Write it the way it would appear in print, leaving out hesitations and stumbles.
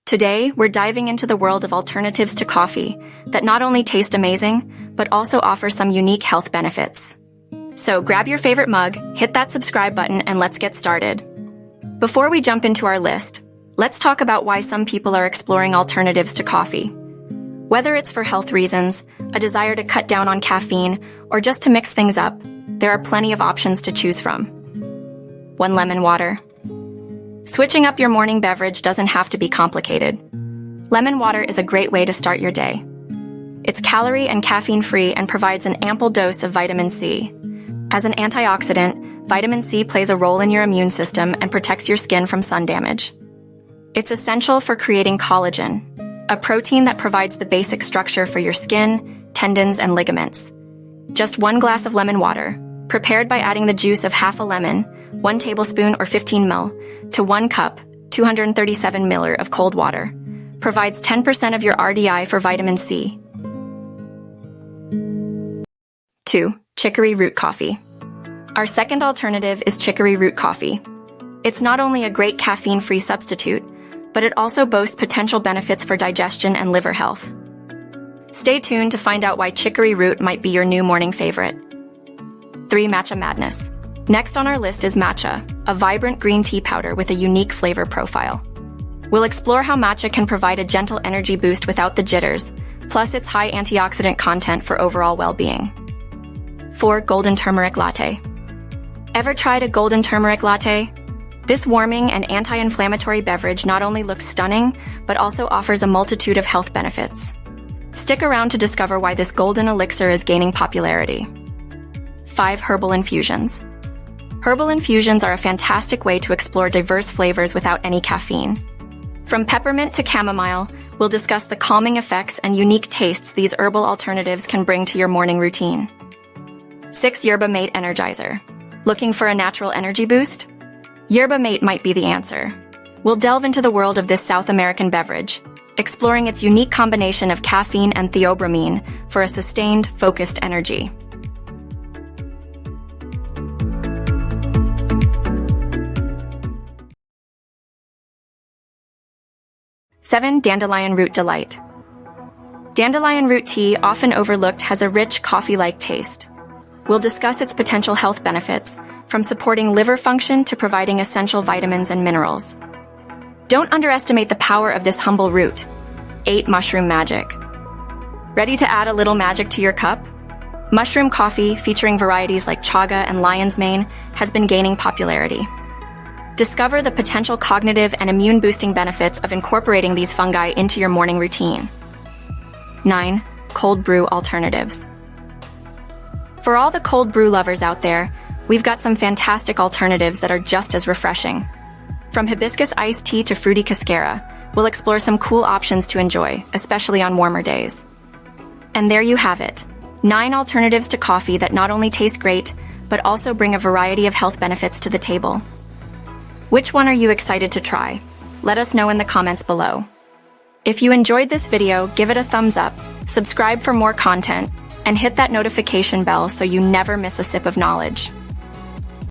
Today, we're diving into the world of alternatives to coffee that not only taste amazing, but also offer some unique health benefits. So grab your favorite mug, hit that subscribe button, and let's get started. Before we jump into our list, let's talk about why some people are exploring alternatives to coffee. Whether it's for health reasons, a desire to cut down on caffeine, or just to mix things up, there are plenty of options to choose from. 1. Lemon water. Switching up your morning beverage doesn't have to be complicated. Lemon water is a great way to start your day. It's calorie and caffeine-free and provides an ample dose of vitamin C. As an antioxidant, vitamin C plays a role in your immune system and protects your skin from sun damage. It's essential for creating collagen, a protein that provides the basic structure for your skin, tendons, and ligaments. Just 1 glass of lemon water, prepared by adding the juice of half a lemon, 1 tablespoon or 15 ml, to 1 cup, 237 ml of cold water, provides 10% of your RDI for vitamin C. 2. Chicory root coffee. Our second alternative is chicory root coffee. It's not only a great caffeine-free substitute, but it also boasts potential benefits for digestion and liver health. Stay tuned to find out why chicory root might be your new morning favorite. 3. Matcha madness. Next on our list is matcha, a vibrant green tea powder with a unique flavor profile. We'll explore how matcha can provide a gentle energy boost without the jitters, plus its high antioxidant content for overall well-being. 4. Golden turmeric latte. Ever tried a golden turmeric latte? This warming and anti-inflammatory beverage not only looks stunning, but also offers a multitude of health benefits. Stick around to discover why this golden elixir is gaining popularity. 5. Herbal infusions. Herbal infusions are a fantastic way to explore diverse flavors without any caffeine. From peppermint to chamomile, we'll discuss the calming effects and unique tastes these herbal alternatives can bring to your morning routine. 6. Yerba mate energizer. Looking for a natural energy boost? Yerba mate might be the answer. We'll delve into the world of this South American beverage, exploring its unique combination of caffeine and theobromine for a sustained, focused energy. 7. Dandelion root delight. Dandelion root tea, often overlooked, has a rich, coffee-like taste. We'll discuss its potential health benefits, from supporting liver function to providing essential vitamins and minerals. Don't underestimate the power of this humble root. 8. Mushroom magic. Ready to add a little magic to your cup? Mushroom coffee, featuring varieties like chaga and lion's mane, has been gaining popularity. Discover the potential cognitive and immune-boosting benefits of incorporating these fungi into your morning routine. 9. Cold brew alternatives. For all the cold brew lovers out there, we've got some fantastic alternatives that are just as refreshing. From hibiscus iced tea to fruity cascara, we'll explore some cool options to enjoy, especially on warmer days. And there you have it, 9 alternatives to coffee that not only taste great, but also bring a variety of health benefits to the table. Which one are you excited to try? Let us know in the comments below. If you enjoyed this video, give it a thumbs up, subscribe for more content, and hit that notification bell so you never miss a sip of knowledge.